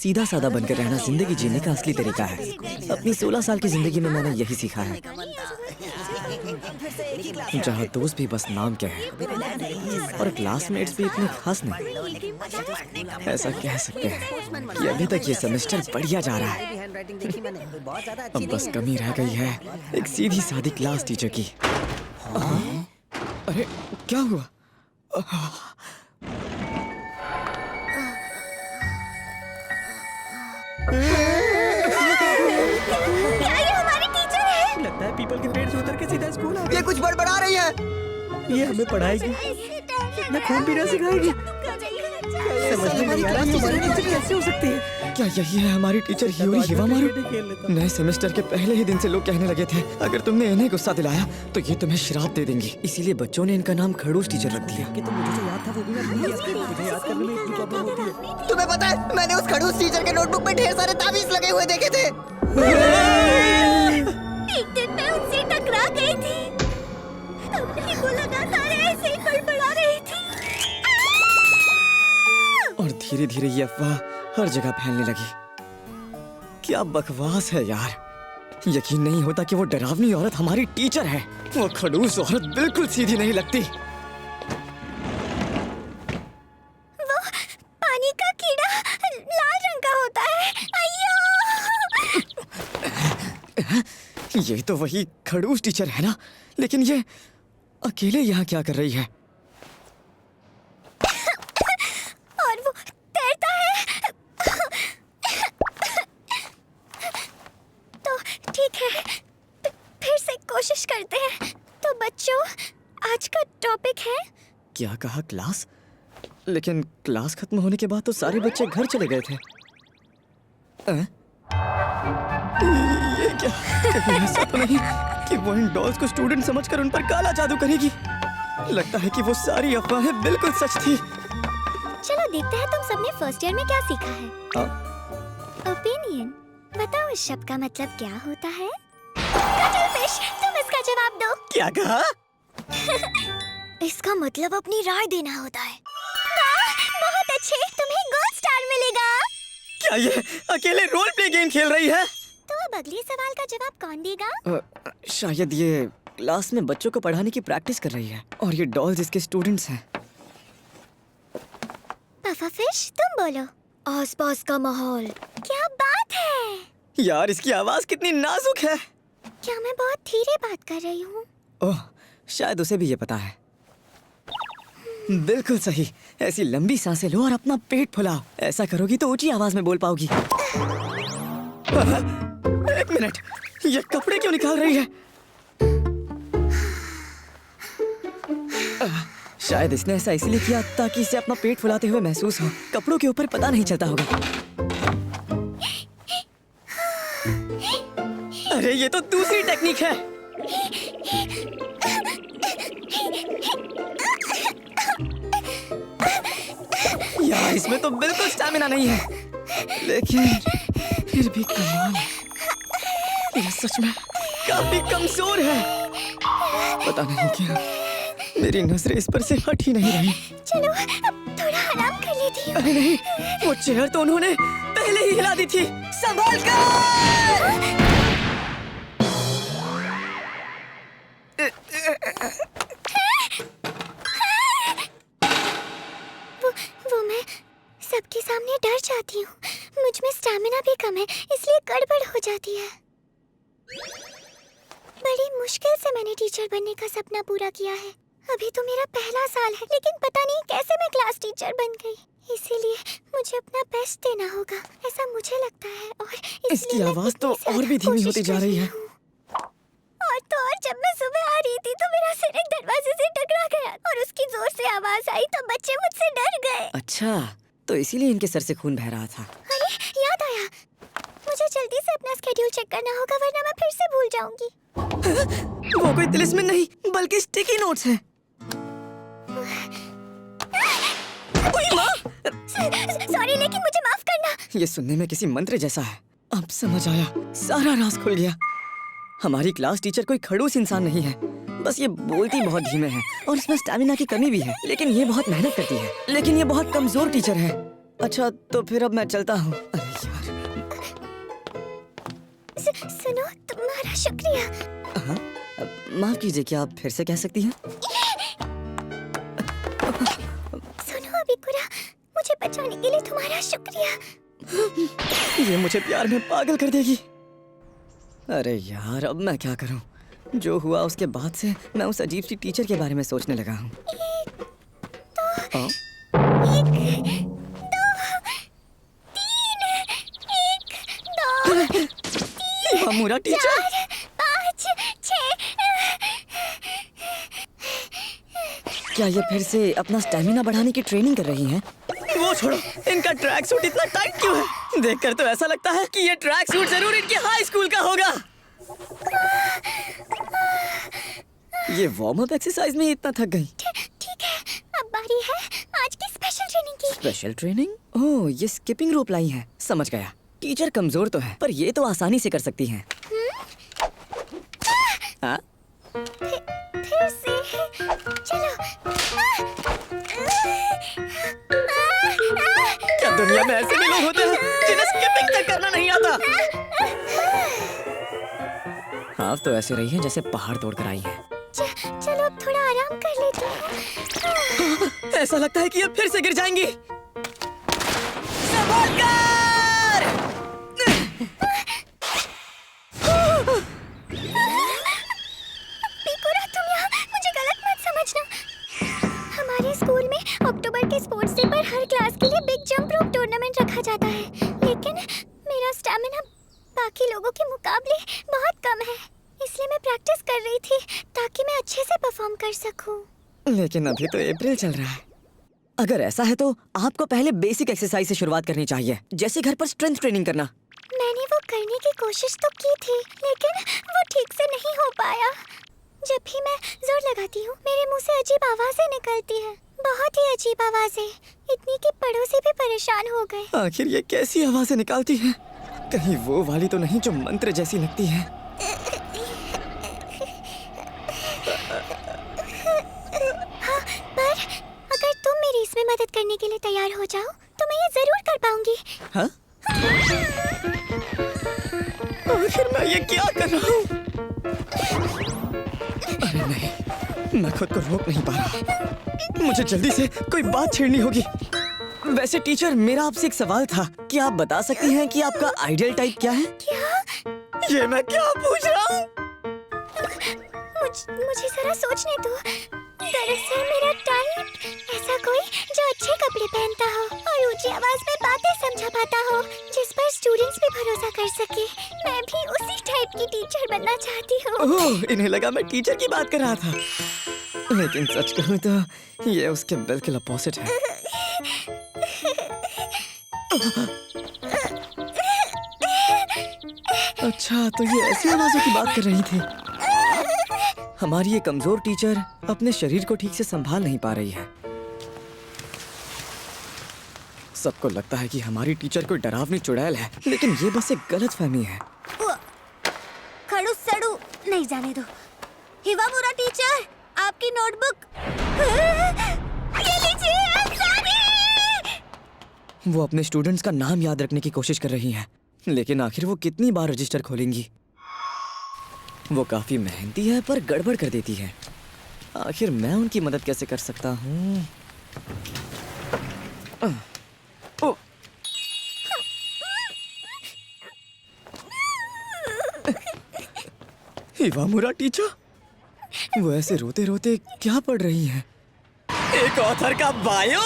सीधा साधा बनकर रहना जिंदगी जीने का असली तरीका है। अपनी 16 साल की जिंदगी में मैंने यही सीखा है, जहाँ दोस्त भी बस नाम के हैं और क्लासमेट्स भी इतने खास नहीं। ऐसा कह सकते हैं कि अभी तक ये सेमेस्टर बढ़िया जा रहा है। अब बस कमी रह गई है एक सीधी सादी क्लास टीचर की। अरे क्या हुआ? क्या ये हमारी टीचर है? लगता है पीपल के पेड़ से उतर के सीधा स्कूल आ गई। ये कुछ बड़बड़ा रही है। ये हमें पढ़ाएगी, ना खून पीना सिखाएगी। समझ में नहीं आ रहा कि हमारी टीचर कैसे हो सकती है। क्या यही है हमारी टीचर हियोरी हिवामारू? नए सेमेस्टर के पहले ही दिन से लोग कहने लगे थे अगर तुमने इन्हें गुस्सा दिलाया तो ये तुम्हें श्राप दे देंगी। इसीलिए बच्चों ने इनका नाम खड़ूस टीचर रख दिया। कि तो मुझे तो याद था, वो भी मैं भूल गया। मुझे याद करने में इतनी प्रॉब्लम होती है। तुम्हें पता है मैंने उस खड़ूस टीचर के नोटबुक में ढेर सारे ताबीज लगे हुए देखे थे। एक दिन मैं उनसे टकरा गई थी। तब नहीं वो लगातार ऐसे ही बड़बड़ा रही थी। और धीरे धीरे ये अफवाह हर जगह फैलने लगी। क्या बकवास है यार, यकीन नहीं होता कि वो डरावनी औरत हमारी टीचर है। वो खड़ूस औरत बिल्कुल सीधी नहीं लगती। वो पानी का कीड़ा लाल रंग का होता है। अय्यो! ये तो वही खड़ूस टीचर है ना, लेकिन ये अकेले यहाँ क्या कर रही है? और वो तैरता है। तो ठीक है, फिर से कोशिश करते हैं। तो बच्चों, आज का टॉपिक है। क्या कहा? क्लास? लेकिन क्लास खत्म होने के बाद तो सारे बच्चे घर चले गए थे। ये क्या? कहीं ऐसा तो नहीं कि वो इन डॉल्स को स्टूडेंट समझकर उन पर काला जादू करेगी? लगता है कि वो सारी अफवाहें बिल्कुल सच थी। चलो देखते हैं तुम सबने फर्स्ट ईयर में क्या सीखा है। ओपिनियन। बताओ इस शब्द का मतलब क्या होता है? कटलफिश, तुम इसका जवाब दो। क्या कहा? इसका मतलब अपनी राय देना होता है। बहुत अच्छे, तुम्हें गोल्ड स्टार मिलेगा। क्या ये अकेले रोल प्ले गेम खेल रही है? तो अब अगले सवाल का जवाब कौन देगा? शायद ये क्लास में बच्चों को पढ़ाने की प्रैक्टिस कर रही है और ये डॉल्स इसके स्टूडेंट्स हैं। पफाफिश, तुम बोलो। आसपास का माहौल। क्या बात है? यार इसकी आवाज कितनी नाजुक है। क्या मैं बहुत धीरे बात कर रही हूँ? ओह, शायद उसे भी ये पता है। बिल्कुल सही। ऐसी लंबी सांसें लो और अपना पेट फुलाओ। ऐसा करोगी तो ऊंची आवाज में बोल पाओगी। एक मिनट, ये कपड़े क्यों निकाल रही है? शायद इसने ऐसा इसलिए किया ताकि इसे अपना पेट फुलाते हुए महसूस हो। कपड़ों के ऊपर पता नहीं चलता होगा। अरे ये तो दूसरी टेक्निक है। यार इसमें तो बिल्कुल स्टैमिना नहीं है, लेकिन फिर भी कमाल है। ये सच में काफी कमजोर है। पता नहीं क्यों मेरी नजरें इस पर से हट ही नहीं रही। चलो अब थोड़ा आराम कर लेती हूँ। अरे नहीं, वो चेयर तो उन्होंने पहले ही हिला दी थी। संभाल कर! वो मैं सबके सामने डर जाती हूँ। मुझ में स्टैमिना भी कम है, इसलिए गड़बड़ हो जाती है। बड़ी मुश्किल से मैंने टीचर बनने का सपना पूरा किया है। अभी तो मेरा पहला साल है, लेकिन पता नहीं कैसे मैं क्लास टीचर बन गई। इसीलिए मुझे अपना बेस्ट देना होगा, ऐसा मुझे लगता है। और इसकी आवाज तो और भी धीमी होती जा रही है। और जब मैं सुबह आ रही थी तो मेरा सिर एक दरवाजे से टकरा गया और उसकी जोर से आवाज आई तो बच्चे मुझसे डर गए। अच्छा, तो इसीलिए इनके सर से खून बह रहा था। अरे याद आया, मुझे जल्दी से अपना स्केड्यूल चेक करना होगा वरना मैं फिर से भूल जाऊंगी। वो कोई तिलिस्म नहीं बल्कि स्टिकी नोट्स हैं। सॉरी, लेकिन मुझे माफ करना। ये सुनने में किसी मंत्र जैसा है। अब समझ आया, सारा राज खुल गया। हमारी क्लास टीचर कोई खड़ूस इंसान नहीं है, बस ये बोलती बहुत धीमे है और इसमें स्टैमिना की कमी भी है। लेकिन ये बहुत मेहनत करती है। लेकिन ये बहुत कमजोर टीचर है। अच्छा तो फिर अब मैं चलता हूँ। अरे यार। सुनो, तुम्हारा शुक्रिया। हाँ? माफ कीजिए, क्या आप फिर से कह सकती हैं? सुनो अबिकुरा, मुझे बचाने के लिए तुम्हारा शुक्रिया। ये मुझे प्यार में पागल कर देगी। अरे यार, अब मैं क्या करूं? जो हुआ उसके बाद से मैं उस अजीब सी टीचर के बारे में सोचने लगा हूँ। मुरा टीचर 5, 6। क्या ये फिर से अपना स्टैमिना बढ़ाने की ट्रेनिंग कर रही हैं? वो छोड़ो, इनका ट्रैक सूट इतना टाइट क्यों है? देखकर तो ऐसा लगता है कि ये ट्रैक सूट जरूर इनके हाई स्कूल का होगा। ये वार्म अप एक्सरसाइज में इतना थक गई। ठीक है, अब बारी है आज की स्पेशल ट्रेनिंग की। Special training? ओह, ये स्किपिंग रोप लाई है। समझ गया। टीचर कमजोर तो है, पर ये तो आसानी से कर सकती हैं। हाँ? फिर से चलो। क्या दुनिया में ऐसे भी लोग होते हैं जिन्हें स्किपिंग तक करना नहीं आता? आप तो ऐसे रही हैं जैसे पहाड़ तोड़कर आई हैं। चलो अब थोड़ा आराम कर लेते हैं। ऐसा लगता है कि अब फिर से गिर जाएंगी। संभल कर! बिकुरा, तुम यहाँ मुझे गलत मत समझना। हमारे स्कूल में अक्टूबर के स्पोर्ट्स डे पर हर क्लास के लिए बिग जंप रोप टूर्नामेंट रखा जाता है, लेकिन मेरा स्टैमिना बाकी लोगों के मुकाबले बहुत कम है, इसलिए मैं प्रैक्टिस कर रही थी ताकि मैं अच्छे से परफॉर्म कर सकूं। लेकिन अभी तो अप्रैल चल रहा है। अगर ऐसा है तो आपको पहले बेसिक एक्सरसाइज से शुरुआत करनी चाहिए, जैसे घर पर स्ट्रेंथ ट्रेनिंग करना। मैंने वो करने की कोशिश तो की थी, लेकिन वो ठीक से नहीं हो पाया। जब भी मैं जोर लगाती हूँ, मेरे मुंह से अजीब आवाजें निकलती हैं, बहुत ही अजीब आवाजें, इतनी कि पड़ोसी भी परेशान हो गए। आखिर ये कैसी आवाजें निकालती है? कहीं वो वाली तो नहीं जो मंत्र जैसी लगती है? हाँ, पर अगर तुम मेरी इसमें मदद करने के लिए तैयार हो जाओ तो मैं ये जरूर कर पाऊंगी। हाँ? आखिर मैं ये क्या कर रहा हूँ? अरे नहीं, मैं खुद को रोक नहीं पा रहा। मुझे जल्दी से कोई बात छेड़नी होगी। वैसे टीचर, मेरा आपसे एक सवाल था। क्या आप बता सकती हैं कि आपका आइडियल टाइप क्या है? क्या? ये मैं क्या पूछ रहा हूँ? मुझे जरा सोचने दो। दरअसल मेरा टाइप ऐसा कोई जो अच्छे कपड़े पहनता हो और ऊंची आवाज में बातें समझा पाता हो, जिस पर स्टूडेंट्स भी भरोसा कर सके। मैं भी उसी टाइप की टीचर बनना चाहती हूँ। ओह, इन्हें लगा मैं टीचर की बात कर रहा था। लेकिन सच कहूँ तो ये उसके बिल्कुल अपोजिट है। अच्छा, तो ये ऐसी आवाजों की बात कर रही थी। हमारी ये कमजोर टीचर अपने शरीर को ठीक से संभाल नहीं पा रही है। सबको लगता है कि हमारी टीचर कोई डरावनी चुड़ैल है, लेकिन ये बस एक गलतफहमी है। खड़ू सड़ू नहीं जाने दो। हिवामुरा टीचर, आपकी नोटबुक। ये लीजिए, वो अपने स्टूडेंट्स का नाम याद रखने की कोशिश कर रही हैं, लेकिन आखिर वो कितनी बार रजिस्टर खोलेंगी? वो काफी मेहनती है पर गड़बड़ कर देती है। आखिर मैं उनकी मदद कैसे कर सकता हूँ? हिवामुरा टीचर, वो ऐसे रोते रोते क्या पढ़ रही हैं? एक ऑथर का बायो?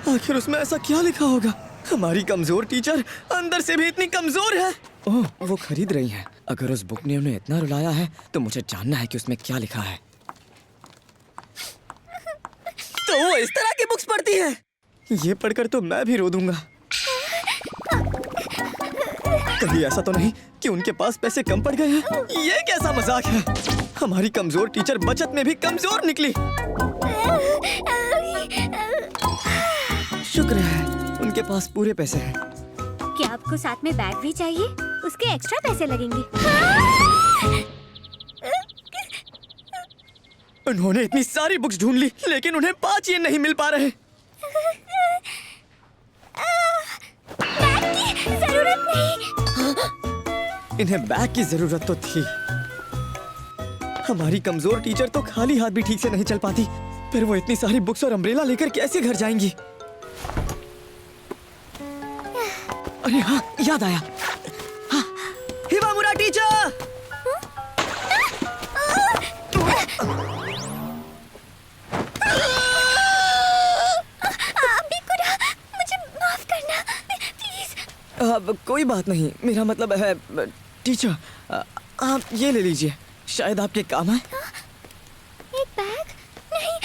आखिर उसमें ऐसा क्या लिखा होगा? हमारी कमजोर टीचर अंदर से भी इतनी कमजोर है। ओह, वो खरीद रही हैं। अगर उस बुक ने उन्हें इतना रुलाया है तो मुझे जानना है कि उसमें क्या लिखा है। तो वो इस तरह की बुक्स पढ़ती है। ये पढ़कर तो मैं भी रो दूंगा। कहीं ऐसा तो नहीं कि उनके पास पैसे कम पड़ गए हैं? ये कैसा मजाक है? हमारी कमजोर टीचर बचत में भी कमजोर निकली। शुक्र है उनके पास पूरे पैसे हैं। क्या आपको साथ में बैग भी चाहिए? उसके एक्स्ट्रा पैसे लगेंगे। उन्होंने इतनी सारी बुक्स ढूंढ ली, लेकिन उन्हें 5 ये नहीं मिल पा रहे। इन्हें बैग की जरूरत तो थी। हमारी कमजोर टीचर तो खाली हाथ भी ठीक से नहीं चल पाती, फिर वो इतनी सारी बुक्स और अम्ब्रेला लेकर कैसे घर जाएंगी? अरे हाँ, याद आया। हाँ, हिमामुरा टीचर! मुझे माफ करना प्लीज। कोई बात नहीं, मेरा मतलब है टीचर, आप ये ले लीजिए, शायद आपके काम आए। एक बैग? नहीं,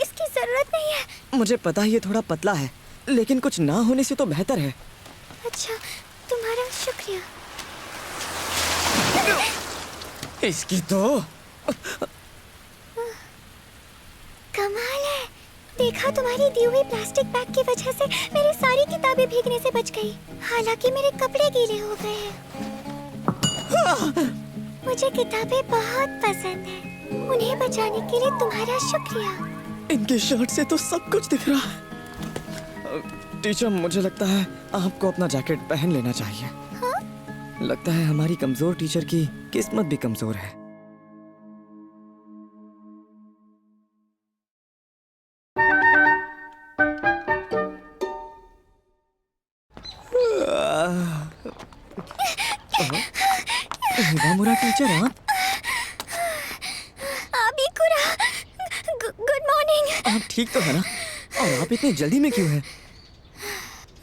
इसकी जरूरत नहीं है। मुझे पता है ये थोड़ा पतला है, लेकिन कुछ ना होने से तो बेहतर है। अच्छा, तुम्हारा शुक्रिया। इसकी तो कमाल है। देखा, तुम्हारी दी हुई प्लास्टिक बैग की वजह से मेरी सारी किताबें भीगने से बच गई। हालांकि मेरे कपड़े गीले हो गए हैं। मुझे किताबें बहुत पसंद हैं। उन्हें बचाने के लिए तुम्हारा शुक्रिया। इनके शर्ट से तो सब कुछ दिख रहा है। टीचर, मुझे लगता है आपको अपना जैकेट पहन लेना चाहिए। हाँ? लगता है हमारी कमजोर टीचर की किस्मत भी कमजोर है। हिमामुरा टीचर, आप? आबिकुरा, गुड मॉर्निंग। आप ठीक तो है ना? और आप इतनी जल्दी में क्यों हैं?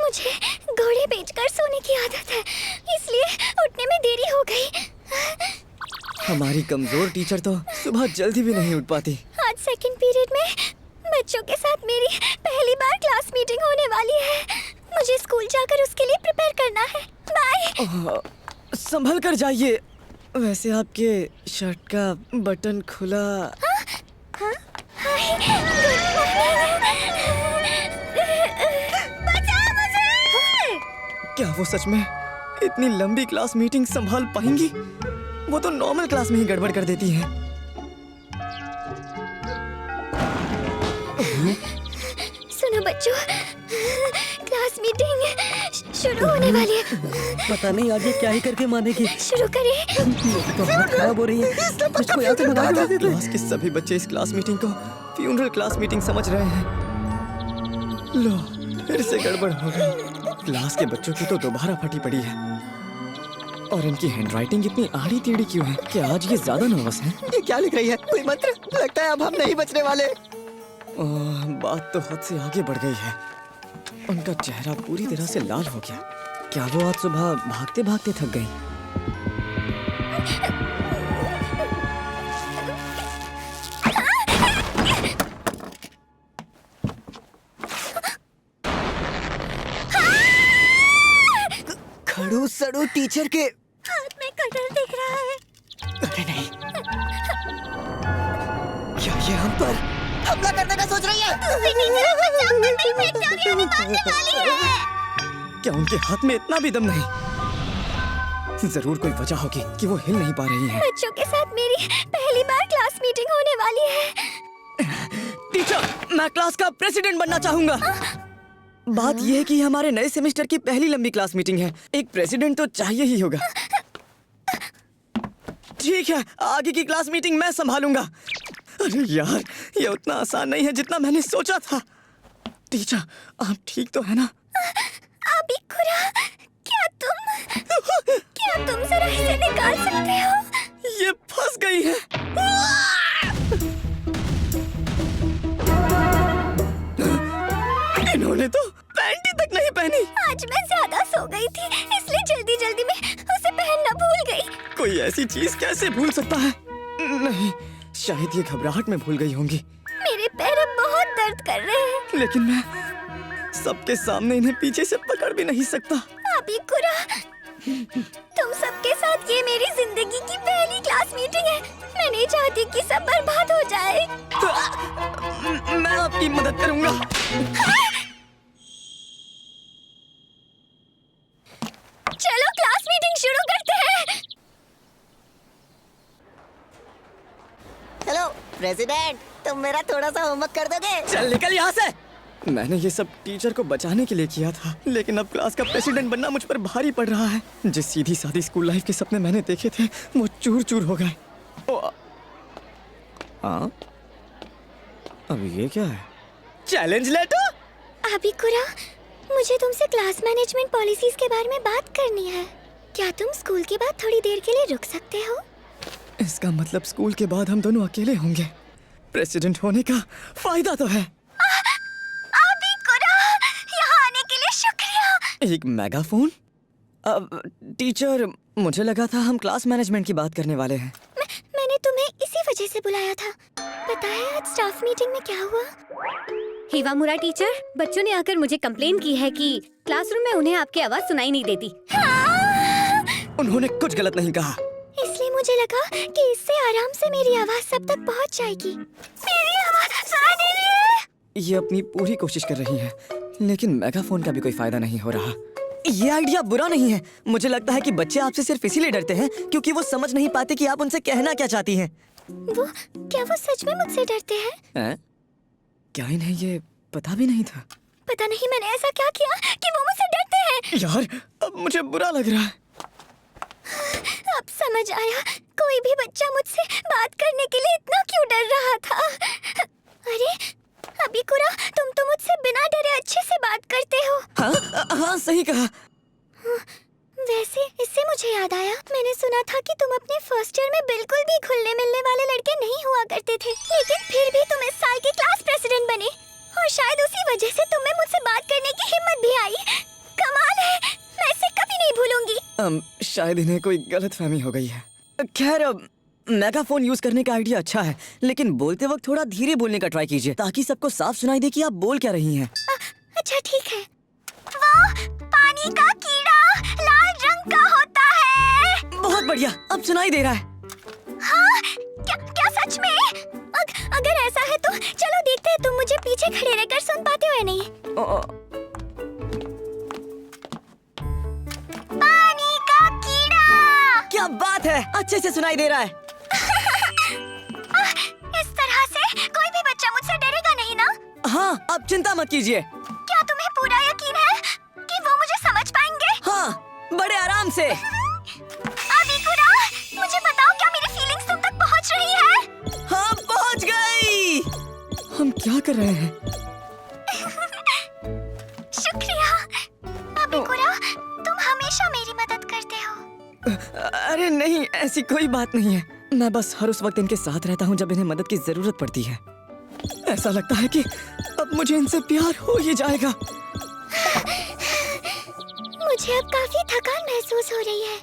मुझे घोड़े बेचकर सोने की आदत है, इसलिए उठने में देरी हो गई। हमारी कमजोर टीचर तो सुबह जल्दी भी नहीं उठ पाती। आज सेकंड पीरियड में बच्चों के साथ मेरी पहली बार क्लास मीटिंग होने वाली है। मुझे स्कूल जाकर उसके लिए प्रिपेयर करना है। बाय। संभल कर जाइए। वैसे आपके शर्ट का बटन खुला। हाँ? हाय, गुड मॉर्निंग। बचाओ मुझे। क्या वो सच में इतनी लंबी क्लास मीटिंग संभाल पाएंगी? वो तो नॉर्मल क्लास में ही गड़बड़ कर देती हैं। सुनो बच्चों, क्लास मीटिंग शुरू होने वाली है। पता नहीं आगे क्या ही करके मानेगी। शुरू करें। तो हालत खराब हो रही है। इसको यहाँ से भगा के भेज देते। क्लास के सभी बच्चे इस क्लास मीटिंग को फ्यूनरल क्लास मीटिंग समझ रहे हैं। लो, फिर से गड़बड़ हो गई। क्लास के बच्चों की तो दोबारा फटी पड़ी है। और इनकी हैंडराइटिंग इतनी आड़ी टेढ़ी क्यों है? क्या आज ये ज्यादा नर्वस हैं? ये क्या लिख रही है? कोई मंत्र? लगता है अब हम नहीं बचने वाले। बात तो हद से आगे बढ़ गई है। उनका चेहरा पूरी तरह से लाल हो गया। क्या वो आज सुबह भागते भागते थक गई? खड़ूस सड़ू टीचर के हाथ में कटर दिख रहा है। अरे नहीं, क्या ये हम पर हमला करने का सोच रही है? क्या उनके हाथ में इतना भी दम नहीं? जरूर कोई वजह होगी कि वो हिल नहीं पा रही हैं। बच्चों के साथ मेरी पहली बार क्लास मीटिंग होने वाली है। टीचर, मैं क्लास का प्रेसिडेंट बनना चाहूंगा। बात यह है कि हमारे नए सेमेस्टर की पहली लंबी क्लास मीटिंग है। एक प्रेसिडेंट तो चाहिए ही होगा। ठीक है, आगे की क्लास मीटिंग मैं संभालूंगा। अरे यार, ये उतना आसान नहीं है जितना मैंने सोचा था। टीचर, आप ठीक तो है ना? आबिकुरा, क्या तुम जरा इसे निकाल सकते हो? ये फंस गई है। इन्होंने तो पैंटी तक नहीं पहनी। आज मैं ज्यादा सो गई थी, इसलिए जल्दी में उसे पहनना भूल गई। कोई ऐसी चीज कैसे भूल सकता है? नहीं, शायद ये घबराहट में भूल गई होंगी। मेरे पैर अब बहुत दर्द कर रहे हैं। लेकिन मैं सबके सामने इन्हें पीछे से पकड़ भी नहीं सकता। आबिकुरा, तुम सबके साथ ये मेरी जिंदगी की पहली क्लास मीटिंग है। मैं नहीं चाहती कि सब बर्बाद हो जाए। मैं आपकी मदद करूंगा। चलो क्लास मीटिंग शुरू करते हैं। हेलो प्रेसिडेंट, तुम मेरा थोड़ा सा होमवर्क कर दोगे? चल निकल यहाँ से। मैंने ये सब टीचर को बचाने के लिए किया था, लेकिन अब क्लास का प्रेसिडेंट बनना मुझ पर भारी पड़ रहा है। जिस सीधी सादी स्कूल लाइफ के सपने मैंने देखे थे वो चूर चूर हो गए। हाँ, अब ये क्या है? Challenge letter? अबिकुरा, मुझे तुमसे क्लास मैनेजमेंट पॉलिसीज के बारे में बात करनी है। क्या तुम स्कूल के बाद थोड़ी देर के लिए रुक सकते हो? इसका मतलब स्कूल के बाद हम दोनों अकेले होंगे। प्रेसिडेंट होने का फायदा तो है। अबिकुरा, यहाँ आने के लिए शुक्रिया। एक मेगाफोन? टीचर, मुझे लगा था हम क्लास मैनेजमेंट की बात करने वाले हैं। मैंने तुम्हें इसी वजह से बुलाया था। पता है आज स्टाफ मीटिंग में क्या हुआ? हिवामुरा टीचर, बच्चों ने आकर मुझे कंप्लेन की है कि क्लासरूम में उन्हें आपकी आवाज सुनाई नहीं देती। उन्होंने कुछ गलत नहीं कहा। इसलिए मुझे लगा कि इससे आराम से मेरी आवाज सब तक पहुंच जाएगी। मेरी आवाज सुनाई नहीं रही है। ये अपनी पूरी कोशिश कर रही है, लेकिन मेगाफोन का भी कोई फायदा नहीं हो रहा। ये आइडिया बुरा नहीं है। मुझे लगता है कि बच्चे आपसे सिर्फ इसीलिए डरते हैं क्योंकि वो समझ नहीं पाते कि आप उनसे कहना क्या चाहती हैं। क्या वो सच में मुझसे डरते हैं? क्या इन्हें ये पता भी नहीं था? पता नहीं मैंने ऐसा क्या किया कि वो मुझसे डरते हैं। यार, अब मुझे बुरा लग रहा है। अब समझ आया, कोई भी बच्चा मुझसे बात करने के लिए इतना क्यों डर रहा था। अरे अबिकुरा, तुम तो मुझसे बिना डरे अच्छे से बात करते हो। हाँ, सही कहा। वैसे इससे मुझे याद आया, मैंने सुना था कि तुम अपने फर्स्ट ईयर में बिल्कुल भी घुलने मिलने वाले लड़के नहीं हुआ करते थे, लेकिन फिर भी तुम इस साल के क्लास प्रेसिडेंट बने और शायद उसी वजह से तुम्हें मुझसे बात करने की हिम्मत भी आई। कमाल है, मैं इसे कभी नहीं भूलूंगी। शायद इन्हें कोई गलतफहमी हो गई है। खैर, मेगाफोन यूज करने का आइडिया अच्छा है, लेकिन बोलते वक्त थोड़ा धीरे बोलने का ट्राई कीजिए ताकि सबको साफ सुनाई दे कि आप बोल क्या रही हैं। अच्छा ठीक है। वो पानी का कीड़ा लाल रंग का होता है। बहुत बढ़िया, अब सुनाई दे रहा है। हाँ, क्या सच में? अगर ऐसा है तो चलो देखते हैं तुम मुझे पीछे खड़े रहकर सुन पाते हो या नहीं। पानी का कीड़ा। क्या बात है, अच्छे से सुनाई दे रहा है। इस तरह से कोई भी बच्चा मुझसे डरेगा नहीं ना? हाँ, आप चिंता मत कीजिए। क्या तुम्हें पूरा यकीन है कि वो मुझे समझ पाएंगे? हाँ, बड़े आराम से। अबिकुरा, मुझे बताओ क्या मेरी फीलिंग्स तुम तक पहुंच रही है? हाँ, पहुंच गई। हम क्या कर रहे हैं? शुक्रिया अबिकुरा, तुम हमेशा मेरी मदद करते हो। अरे नहीं, ऐसी कोई बात नहीं है। मैं बस हर उस वक्त इनके साथ रहता हूँ जब इन्हें मदद की जरूरत पड़ती है। ऐसा लगता है कि अब मुझे इनसे प्यार हो ही जाएगा। मुझे अब काफी थकान महसूस हो रही है।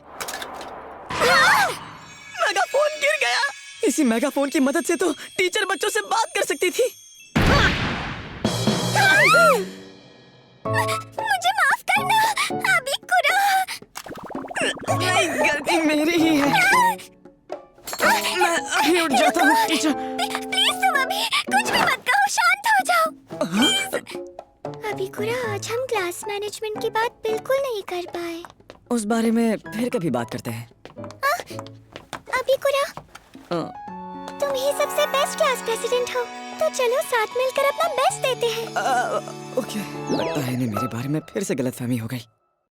मेगाफोन गिर गया। इसी मेगाफोन की मदद से तो टीचर बच्चों से बात कर सकती थी। मुझे माफ करना अबिकुरा। नहीं, गलती मेरी ही है। मैं अभी उठ जाता हूँ टीचर। प्लीज तुम अभी कुछ भी मत कहो, शांत हो जाओ। अबिकुरा, आज हम क्लास मैनेजमेंट की बात बिल्कुल नहीं कर पाए। उस बारे में फिर कभी बात करते हैं। अबिकुरा, तुम ही सबसे बेस्ट क्लास प्रेसिडेंट हो, तो चलो साथ मिलकर अपना बेस्ट देते हैं। ओके, लगता है इन्हें मेरे बारे में फिर से गलतफहमी हो गई।